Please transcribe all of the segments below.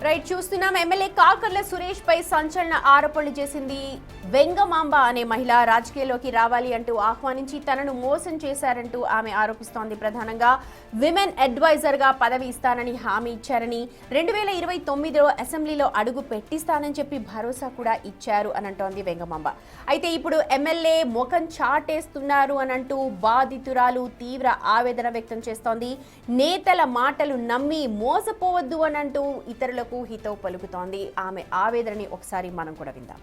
Right చూస్తున్నాం. MLA Kakarla Suresh పై సంచలన ఆరోపణలు చేసింది వెంగమాంబ అనే మహిళ. రాజకీయాల్లోకి రావాలి అంటూ ఆహ్వానించి తనను మోసం చేశారంటూ ఆమె ఆరోపిస్తోంది. ప్రధానంగా విమెన్ అడ్వైజర్ గా పదవి ఇస్తానని హామీ ఇచ్చారని, 2029లో అసెంబ్లీలో అడుగు పెట్టిస్తానని చెప్పి భరోసా కూడా ఇచ్చారు అని అంటోంది వెంగమాంబ. అయితే ఇప్పుడు ఎమ్మెల్యే ముఖం చాటేస్తున్నారు అని అంటూ బాధితురాలు తీవ్ర ఆవేదన వ్యక్తం చేస్తోంది. నేతల మాటలు నమ్మి మోసపోవద్దు అని అంటూ ఇతరులకు హితవు పలుకుతోంది. ఆమె ఆవేదనని ఒకసారి మనం కూడా విందాం.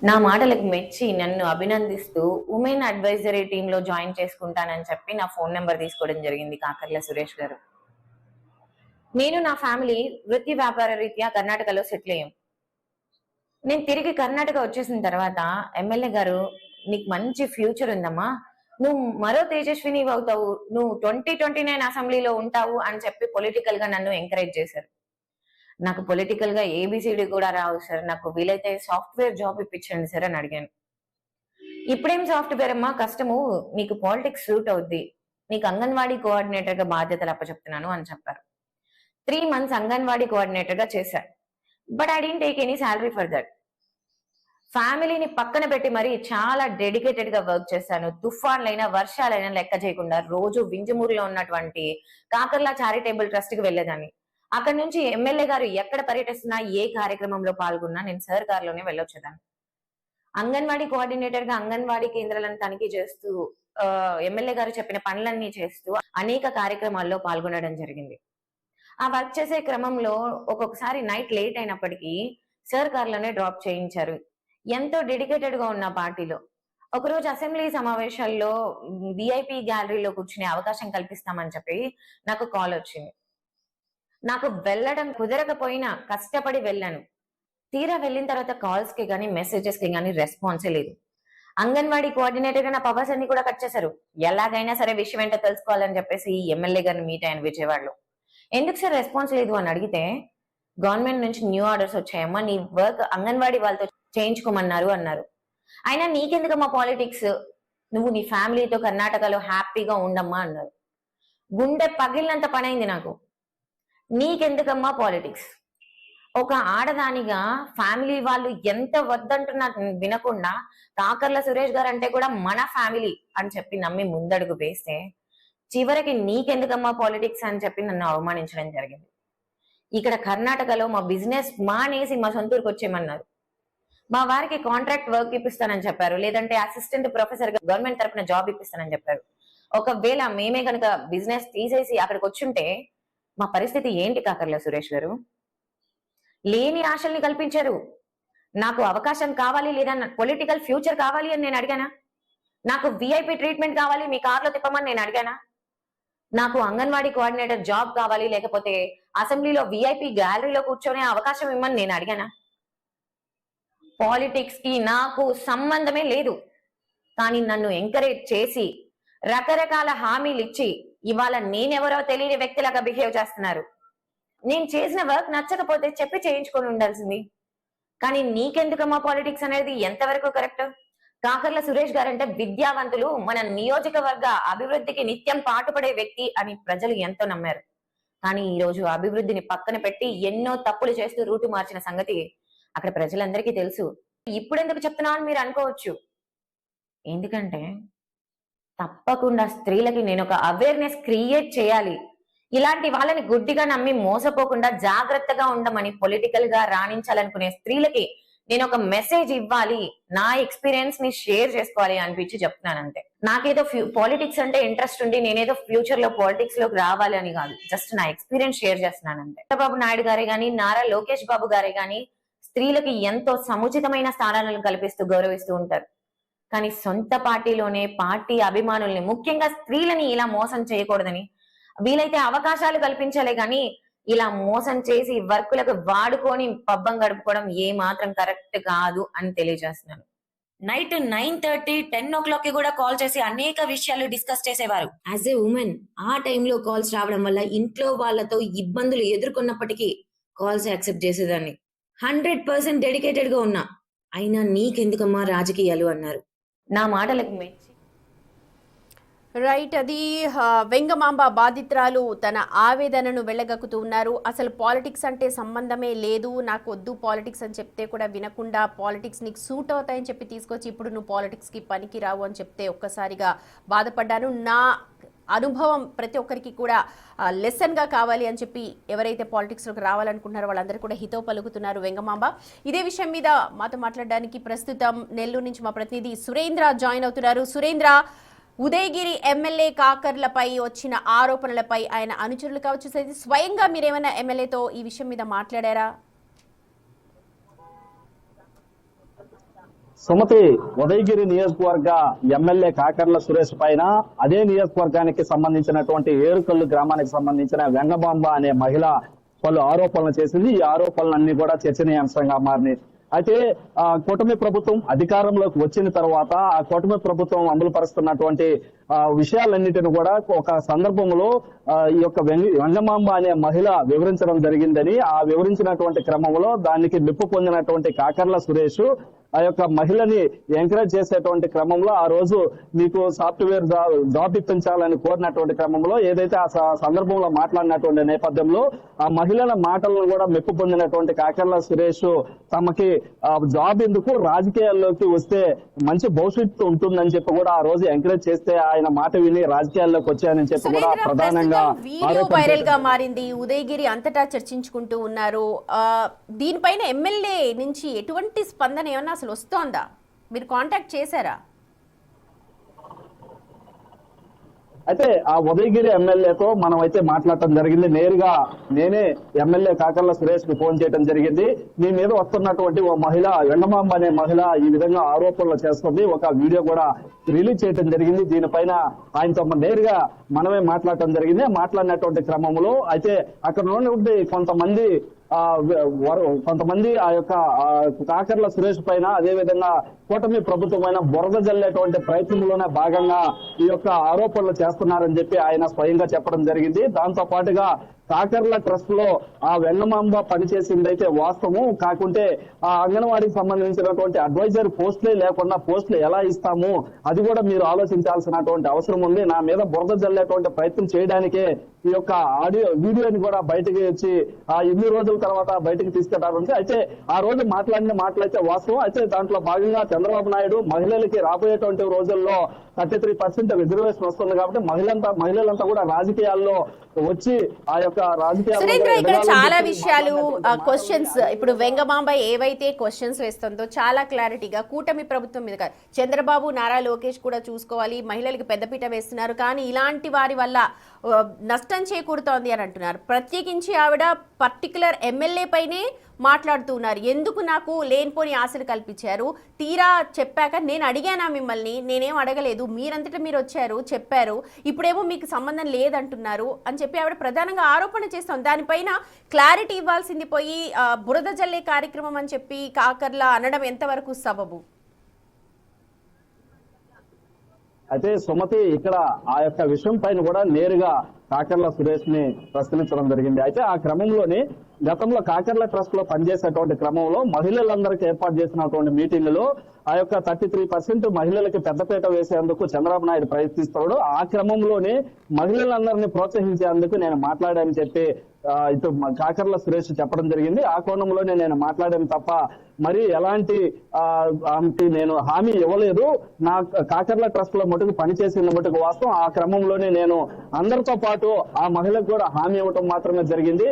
నా మాటలకు మెచ్చి నన్ను అభినందిస్తూ ఉమెన్ అడ్వైజరీ టీంలో జాయిన్ చేసుకుంటానని చెప్పి నా ఫోన్ నెంబర్ తీసుకోవడం జరిగింది కాకర్ల సురేష్ గారు. నేను నా ఫ్యామిలీ వృత్తి వ్యాపార రీత్యా కర్ణాటకలో సెటిల్ అయ్యాం. నేను తిరిగి కర్ణాటక వచ్చేసిన తర్వాత ఎమ్మెల్యే గారు, నీకు మంచి ఫ్యూచర్ ఉందమ్మా, నువ్వు మరో తేజస్విని అవుతావు, నువ్వు 2029 అసెంబ్లీలో ఉంటావు అని చెప్పి పొలిటికల్ గా నన్ను ఎంకరేజ్ చేశారు. నాకు పొలిటికల్ గా ఏబిసిడి కూడా రావు సార్, నాకు వీలైతే సాఫ్ట్వేర్ జాబ్ ఇప్పించండి సార్ అని అడిగాను. ఇప్పుడేం సాఫ్ట్వేర్ అమ్మా, కష్టము, నీకు పాలిటిక్స్ సూట్ అవుద్ది, నీకు అంగన్వాడీ కోఆర్డినేటర్ గా బాధ్యతలు అప్పచెప్తున్నాను అని చెప్పారు. 3 months అంగన్వాడీ కోఆర్డినేటర్ గా చేశారు. But I don't take any salary for that. ఫ్యామిలీని పక్కన పెట్టి మరి చాలా డెడికేటెడ్ గా వర్క్ చేశాను. తుఫాన్లైనా వర్షాలైనా లెక్క చేయకుండా రోజు వింజమూరులో ఉన్నటువంటి కాకర్ల చారిటబుల్ ట్రస్ట్ కి వెళ్లేదాన్ని. అక్కడ నుంచి ఎమ్మెల్యే గారు ఎక్కడ పర్యటిస్తున్నా, ఏ కార్యక్రమంలో పాల్గొన్నా నేను సార్ కారులోనే వెళ్ళొచ్చేదాన్ని. అంగన్వాడీ కోఆర్డినేటర్ గా అంగన్వాడీ కేంద్రాలను తనిఖీ చేస్తూ, ఎమ్మెల్యే గారు చెప్పిన పనులన్నీ చేస్తూ అనేక కార్యక్రమాల్లో పాల్గొనడం జరిగింది. ఆ వర్క్ చేసే క్రమంలో ఒక్కొక్కసారి నైట్ లేట్ అయినప్పటికీ సార్ కారులోనే డ్రాప్ చేయించారు. ఎంతో డెడికేటెడ్ గా ఉన్న పార్టీలో. ఒకరోజు అసెంబ్లీ సమావేశాల్లో విఐపి గ్యాలరీలో కూర్చునే అవకాశం కల్పిస్తామని చెప్పి నాకు కాల్ వచ్చింది. నాకు వెళ్ళడం కుదరకపోయినా కష్టపడి వెళ్ళాను. తీరా వెళ్ళిన తర్వాత కాల్స్ కి గానీ మెసేజెస్ కి గానీ రెస్పాన్సే లేదు. అంగన్వాడీ కోఆర్డినేటర్ గా నా పవర్స్ అన్ని కూడా కట్ చేశారు. ఎలాగైనా సరే విషయం ఏంటో తెలుసుకోవాలని చెప్పేసి ఎమ్మెల్యే గారిని మీట్ అయ్యాను విజయవాడలో. ఎందుకు సార్ రెస్పాన్స్ లేదు అని అడిగితే, గవర్నమెంట్ నుంచి న్యూ ఆర్డర్స్ వచ్చాయమ్మా, నీ వర్క్ అంగన్వాడీ వాళ్ళతో చేయించుకోమన్నారు అన్నారు. అయినా నీకెందుకమ్మా పాలిటిక్స్, నువ్వు నీ ఫ్యామిలీతో కర్ణాటకలో హ్యాపీగా ఉండమ్మా అన్నారు. గుండె పగిలినంత పని అయింది నాకు. నీకెందుకమ్మా పాలిటిక్స్? ఒక ఆడదానిగా ఫ్యామిలీ వాళ్ళు ఎంత వద్దంటున్నా వినకుండా కాకర్ల సురేష్ గారు అంటే కూడా మన ఫ్యామిలీ అని చెప్పి నమ్మి ముందడుగు వేస్తే, చివరికి నీకెందుకమ్మా పాలిటిక్స్ అని చెప్పి నన్ను అవమానించడం జరిగింది. ఇక్కడ కర్ణాటకలో మా బిజినెస్ మానేసి మా సొంతూరుకు వచ్చేయమన్నారు. మా వారికి కాంట్రాక్ట్ వర్క్ ఇప్పిస్తానని చెప్పారు, లేదంటే అసిస్టెంట్ ప్రొఫెసర్ గా గవర్నమెంట్ తరఫున జాబ్ ఇప్పిస్తానని చెప్పారు. ఒకవేళ మేమే కనుక బిజినెస్ తీసేసి అక్కడికి వచ్చుంటే మా పరిస్థితి ఏంటి కాకర్ల సురేష్ గారు? లేని ఆశల్ని కల్పించారు. నాకు అవకాశం కావాలి, లేదా పొలిటికల్ ఫ్యూచర్ కావాలి అని నేను అడిగానా? నాకు విఐపి ట్రీట్మెంట్ కావాలి, మీ కార్లో తిప్పమని నేను అడిగానా? నాకు అంగన్వాడీ కోఆర్డినేటర్ జాబ్ కావాలి, లేకపోతే అసెంబ్లీలో విఐపి గ్యాలరీలో కూర్చొనే అవకాశం ఇమ్మని నేను అడిగానా? పాలిటిక్స్ కి నాకు సంబంధమే లేదు. కానీ నన్ను ఎంకరేజ్ చేసి రకరకాల హామీలు ఇచ్చి ఇవాళ నేనెవరో తెలియని వ్యక్తిలాగా బిహేవ్ చేస్తున్నారు. నేను చేసిన వర్క్ నచ్చకపోతే చెప్పి చేయించుకొని ఉండాల్సింది. కానీ నీకెందుకమ్మా పాలిటిక్స్ అనేది ఎంతవరకు కరెక్ట్? కాకర్ల సురేష్ గారంటే విద్యావంతులు, మన నియోజకవర్గ అభివృద్ధికి నిత్యం పాటుపడే వ్యక్తి అని ప్రజలు ఎంతో నమ్మారు. కానీ ఈ రోజు అభివృద్ధిని పక్కన పెట్టి ఎన్నో తప్పులు చేస్తూ రూటు మార్చిన సంగతి అక్కడ ప్రజలందరికీ తెలుసు. ఇప్పుడెందుకు చెప్తున్నావు అని మీరు అనుకోవచ్చు. ఎందుకంటే తప్పకుండా స్త్రీలకి నేను ఒక అవేర్నెస్ క్రియేట్ చేయాలి. ఇలాంటి వాళ్ళని గుడ్డిగా నమ్మి మోసపోకుండా జాగ్రత్తగా ఉండమని, పొలిటికల్ గా రాణించాలనుకునే స్త్రీలకి నేను ఒక మెసేజ్ ఇవ్వాలి, నా ఎక్స్పీరియన్స్ ని షేర్ చేసుకోవాలి అనిపించి చెప్తున్నాను అంతే. నాకేదో పాలిటిక్స్ అంటే ఇంట్రెస్ట్ ఉండి నేనేదో ఫ్యూచర్ లో పాలిటిక్స్ లోకి రావాలి అని కాదు, జస్ట్ నా ఎక్స్పీరియన్స్ షేర్ చేస్తున్నాను అంతే. చంద్రబాబు నాయుడు గారే గాని, నారా లోకేష్ బాబు గారే గాని స్త్రీలకి ఎంతో సముచితమైన స్థానాలను కల్పిస్తూ గౌరవిస్తూ ఉంటారు. కానీ సొంత పార్టీలోనే పార్టీ అభిమానుల్ని, ముఖ్యంగా స్త్రీలని ఇలా మోసం చేయకూడదని, వీలైతే అవకాశాలు కల్పించాలే గాని ఇలా మోసం చేసి వర్కులకు వాడుకొని పబ్బం గడుపుకోవడం ఏ మాత్రం కరెక్ట్ కాదు అని తెలియజేస్తున్నాను. నైట్ 9:30, 10 o'clock కి కూడా కాల్ చేసి అనేక విషయాలు డిస్కస్ చేసేవారు. యాజ్ ఏ ఉమెన్ ఆ టైంలో కాల్స్ రావడం వల్ల ఇంట్లో వాళ్ళతో ఇబ్బందులు ఎదుర్కొన్నప్పటికీ కాల్స్ యాక్సెప్ట్ చేసేదాన్ని. 100% డెడికేటెడ్ గా ఉన్నా. అయినా నీకెందుకమ్మా రాజకీయాలు అన్నారు. నా మాటలకు మెచ్చి రైట్. అది వెంగమాంబ బాధితురాలు తన ఆవేదనను వెళ్ళగక్కుతూ ఉన్నారు. అసలు పాలిటిక్స్ అంటే సంబంధమే లేదు, నాకు వద్దు పాలిటిక్స్ అని చెప్తే కూడా వినకుండా పాలిటిక్స్ నీకు సూట్ అవుతాయని చెప్పి తీసుకొచ్చి ఇప్పుడు నువ్వు పాలిటిక్స్కి పనికి రావు అని చెప్తే ఒక్కసారిగా బాధపడ్డాను. నా అనుభవం ప్రతి ఒక్కరికి కూడా లెసన్గా కావాలి అని చెప్పి ఎవరైతే పాలిటిక్స్లోకి రావాలనుకుంటున్నారో వాళ్ళందరూ కూడా హితవు పలుకుతున్నారు వెంగమాంబ. ఇదే విషయం మీద మాతో మాట్లాడడానికి ప్రస్తుతం నెల్లూరు నుంచి మా ప్రతినిధి సురేంద్ర జాయిన్ అవుతున్నారు. సురేంద్ర, ఉదయగిరి ఎమ్మెల్యే కాకర్లపై వచ్చిన ఆరోపణలపై ఆయన అనుచరులు కావచ్చు, స్వయంగా మీరేమైనా ఎమ్మెల్యేతో ఈ విషయం మీద మాట్లాడారా? సుమతి, ఉదయగిరి నియోజకవర్గ ఎమ్మెల్యే కాకర్ల సురేష్ పైన అదే నియోజకవర్గానికి సంబంధించినటువంటి ఏరుకల్లు గ్రామానికి సంబంధించిన వెంగమాంబ అనే మహిళ పలు ఆరోపణలు చేసింది. ఈ ఆరోపణలన్నీ కూడా చర్చనీయాంశంగా మారినాయి. అయితే కూటమి ప్రభుత్వం అధికారంలోకి వచ్చిన తర్వాత ఆ కూటమి ప్రభుత్వం అమలు పరుస్తున్నటువంటి విషయాలన్నిటిని కూడా ఒక సందర్భంలో ఈ యొక్క వెంగమాంబ అనే మహిళ వివరించడం జరిగిందని, ఆ వివరించినటువంటి క్రమంలో దానికి మెప్పు పొందినటువంటి కాకర్ల సురేష్ ఆ యొక్క మహిళని ఎంకరేజ్ చేసేటువంటి క్రమంలో ఆ రోజు మీకు సాఫ్ట్వేర్ జాబ్ ఇప్పించాలని కోరినటువంటి క్రమంలో ఏదైతే ఆ సందర్భంలో మాట్లాడినటువంటి నేపథ్యంలో ఆ మహిళల మాటలను కూడా మెప్పు పొందినటువంటి కాకర్ల సురేష్ తమకి జాబ్ ఎందుకు, రాజకీయాల్లోకి వస్తే మంచి భవిష్యత్తు ఉంటుందని చెప్పి కూడా ఆ రోజు ఎంకరేజ్ చేస్తే ఆయన మాట విని రాజకీయాల్లోకి వచ్చాయని చెప్పి కూడా ప్రధానంగా వైరల్ గా మారింది. ఉదయగిరి అంతటా చర్చించుకుంటూ ఉన్నారు. దీనిపైన ఎమ్మెల్యే నుంచి ఎటువంటి స్పందన ఏమన్నా అసలు వస్తోందా? మీరు కాంటాక్ట్ చేశారా? అయితే ఆ ఉదయగిరి ఎమ్మెల్యేతో మనం అయితే మాట్లాడటం జరిగింది. నేరుగా నేనే ఎమ్మెల్యే కాకర్ల సురేష్ కి ఫోన్ చేయడం జరిగింది. మీ మీద వస్తున్నటువంటి ఓ మహిళ, వెంగమాంబ అనే మహిళ ఈ విధంగా ఆరోపణలు చేస్తుంది, ఒక వీడియో కూడా రిలీజ్ చేయడం జరిగింది. దీనిపైన ఆయనతో నేరుగా మనమే మాట్లాడటం జరిగింది. మాట్లాడినటువంటి క్రమంలో అయితే అక్కడ ఉన్నటువంటి కొంతమంది ఆ యొక్క కాకర్ల సురేష్ పైన అదే విధంగా కూటమి ప్రభుత్వమైన బురద జల్లేటువంటి ప్రయత్నంలోనే భాగంగా ఈ యొక్క ఆరోపణలు చేస్తున్నారని చెప్పి ఆయన స్వయంగా చెప్పడం జరిగింది. దాంతో పాటుగా కాకర్ల ట్రస్ట్ లో ఆ వెంగమాంబ పనిచేసిందైతే వాస్తవం, కాకుంటే ఆ అంగన్వాడీకి సంబంధించినటువంటి అడ్వైజర్ పోస్టులే లేకుండా పోస్టులు ఎలా ఇస్తాము అది కూడా మీరు ఆలోచించాల్సినటువంటి అవసరం ఉంది. నా మీద బురద జల్లేటువంటి ప్రయత్నం చేయడానికే ఈ యొక్క వీడియోని కూడా బయటకి వచ్చి ఎన్ని రోజుల తర్వాత బయటకు తీసుకెళ్లారంటే, అయితే ఆ రోజు మాట్లాడిన మాటలైతే వాస్తవం. అయితే దాంట్లో భాగంగా చంద్రబాబు నాయుడు మహిళలకి రాబోయేటువంటి రోజుల్లో 33% రిజర్వేషన్ వస్తుంది కాబట్టి మహిళలంతా కూడా రాజకీయాల్లో వచ్చి ఆ యొక్క సురేంద్ర, ఇక్కడ చాలా విషయాలు క్వశ్చన్స్, ఇప్పుడు వెంగమాంబ ఏవైతే క్వశ్చన్స్ వేస్తుందో చాలా క్లారిటీగా కూటమి ప్రభుత్వం మీద కాదు, చంద్రబాబు నారా లోకేష్ కూడా చూసుకోవాలి, మహిళలకు పెద్దపీట వేస్తున్నారు, కానీ ఇలాంటి వారి వల్ల నష్టం చేకూరుతోంది అని అంటున్నారు. ప్రత్యేకించి ఆవిడ పర్టికులర్ ఎమ్మెల్యే పైనే మాట్లాడుతూ ఉన్నారు. ఎందుకు నాకు లేనిపోని ఆశలు కల్పించారు, తీరా చెప్పాక నేను అడిగానా మిమ్మల్ని, నేనేం అడగలేదు, మీరంతటా మీరు వచ్చారు చెప్పారు, ఇప్పుడేమో మీకు సంబంధం లేదంటున్నారు అని చెప్పి ఆవిడ ప్రధానంగా ఆరోపణ చేస్తాం. దానిపైన క్లారిటీ ఇవ్వాల్సింది పోయి బురద జల్లే కార్యక్రమం అని చెప్పి కాకర్ల అనడం ఎంతవరకు సబబు? అయితే సుమతి, ఇక్కడ ఆ యొక్క విషయం పైన కూడా నేరుగా కాకర్ల సురేష్ ని ప్రశ్నించడం జరిగింది. అయితే ఆ క్రమంలోనే గతంలో కాకర్ల ట్రస్ట్ లో పనిచేసేటువంటి క్రమంలో మహిళలందరికీ ఏర్పాటు చేసినటువంటి మీటింగ్లో ఆ యొక్క 33% మహిళలకి పెద్దపీట వేసేందుకు చంద్రబాబు నాయుడు ప్రయత్నిస్తాడు. ఆ క్రమంలోనే మహిళలందరినీ ప్రోత్సహించేందుకు నేను మాట్లాడానని చెప్పి ఇటు కాకర్ల సురేష్ చెప్పడం జరిగింది. ఆ కోణంలోనే నేను మాట్లాడాను తప్ప మరి ఎలాంటి నేను హామీ ఇవ్వలేదు. నా కాకర్ల ట్రస్ట్ లో మటుకు పనిచేసిన మటుకు వాస్తవం. ఆ క్రమంలోనే నేను అందరితో పాటు ఆ మహిళకు కూడా హామీ ఇవ్వటం మాత్రమే జరిగింది.